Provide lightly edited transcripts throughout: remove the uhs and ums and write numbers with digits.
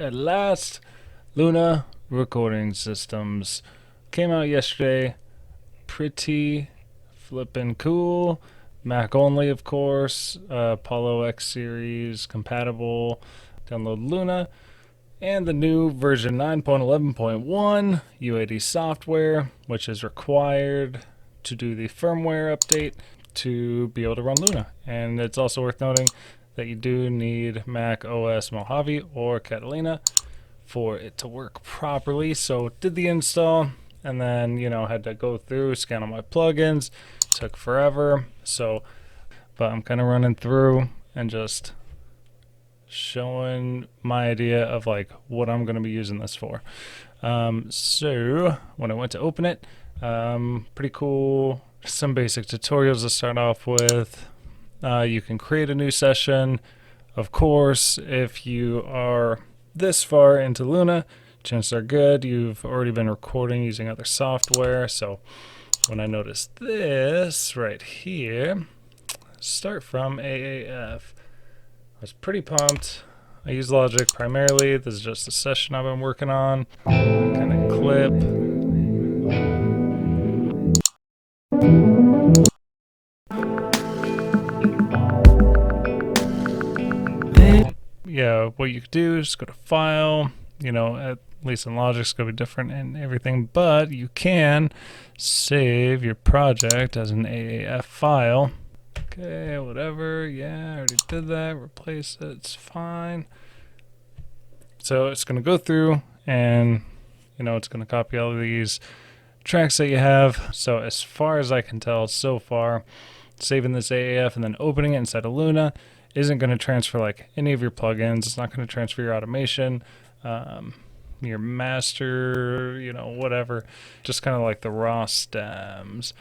at last, Luna recording systems came out yesterday. Pretty flippin' cool. Mac only, of course. Apollo X series compatible. Download Luna. And the new version 9.11.1 UAD software, which is required to do the firmware update to be able to run Luna. And it's also worth noting that you do need Mac OS Mojave or Catalina for it to work properly. So did the install and then, had to go through, scan all my plugins. Took forever. But I'm kind of running through and just showing my idea of like what I'm going to be using this for. So when I went to open it, pretty cool. Some basic tutorials to start off with. You can create a new session. Of course, if you are this far into Luna, chances are good you've already been recording using other software. So when I noticed this right here, start from AAF, I was pretty pumped. I use Logic primarily. This is just a session I've been working on. Kind of clip. Yeah, what you could do is go to File. At least in Logic, it's going to be different and everything, but you can save your project as an AAF file. Okay, whatever. Yeah, I already did that. Replace it. It's fine. So it's going to go through and, it's going to copy all of these tracks that you have. So as far as I can tell so far, saving this AAF and then opening it inside of Luna isn't going to transfer like any of your plugins. It's not going to transfer your automation, your master, whatever. Just kind of like the raw stems.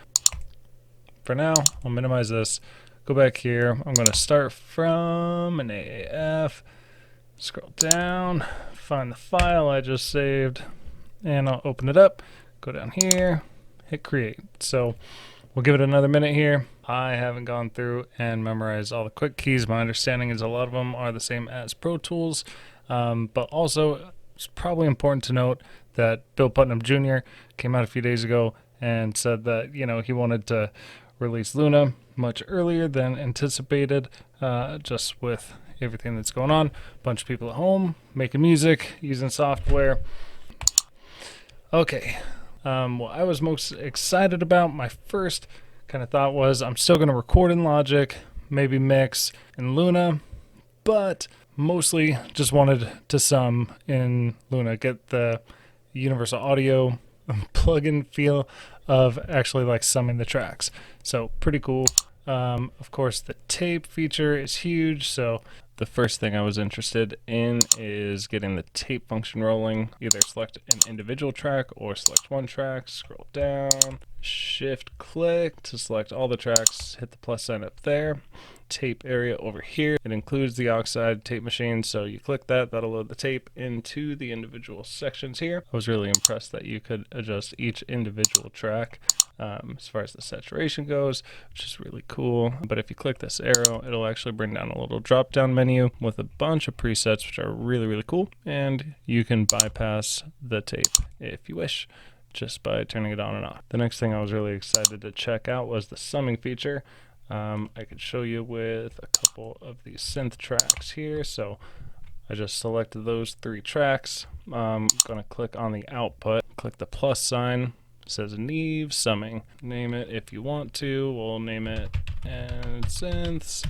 For now, I'll minimize this. Go back here. I'm going to start from an AAF. Scroll down, find the file I just saved, and I'll open it up. Go down here, hit create. So we'll give it another minute here. I haven't gone through and memorized all the quick keys. My understanding is a lot of them are the same as Pro Tools, but also it's probably important to note that Bill Putnam Jr. came out a few days ago and said that, he wanted to release Luna much earlier than anticipated, just with everything that's going on. A bunch of people at home making music, using software. Okay, what I was most excited about, my first kind of thought was I'm still going to record in Logic, maybe mix in Luna, but mostly just wanted to sum in Luna, get the universal audio plugin feel of actually like summing the tracks. So pretty cool. Of course, the tape feature is huge. So the first thing I was interested in is getting the tape function rolling. Either select an individual track or select one track, scroll down, shift click to select all the tracks, hit the plus sign up there. Tape area over here. It includes the Oxide tape machine, so you click that, that'll load the tape into the individual sections here. I was really impressed that you could adjust each individual track as far as the saturation goes, which is really cool. But if you click this arrow, it'll actually bring down a little drop down menu with a bunch of presets, which are really, really cool. And you can bypass the tape if you wish, just by turning it on and off. The next thing I was really excited to check out was the summing feature. I could show you with a couple of these synth tracks here. So I just selected those 3 tracks. I'm going to click on the output, click the plus sign. It says Neve summing. Name it if you want to. We'll name it and synths.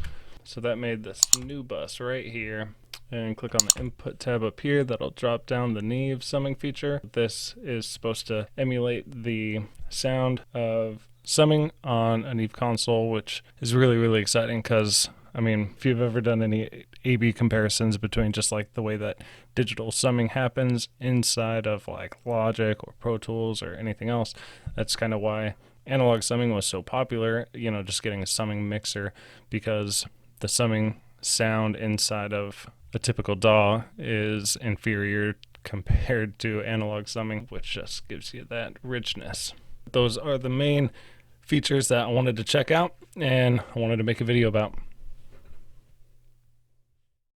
So that made this new bus right here. And click on the input tab up here. That'll drop down the Neve summing feature. This is supposed to emulate the sound of summing on a Neve console, which is really, really exciting because, if you've ever done any A/B comparisons between just like the way that digital summing happens inside of like Logic or Pro Tools or anything else, that's kind of why analog summing was so popular, just getting a summing mixer, because the summing sound inside of a typical DAW is inferior compared to analog summing, which just gives you that richness. Those are the main features that I wanted to check out and I wanted to make a video about.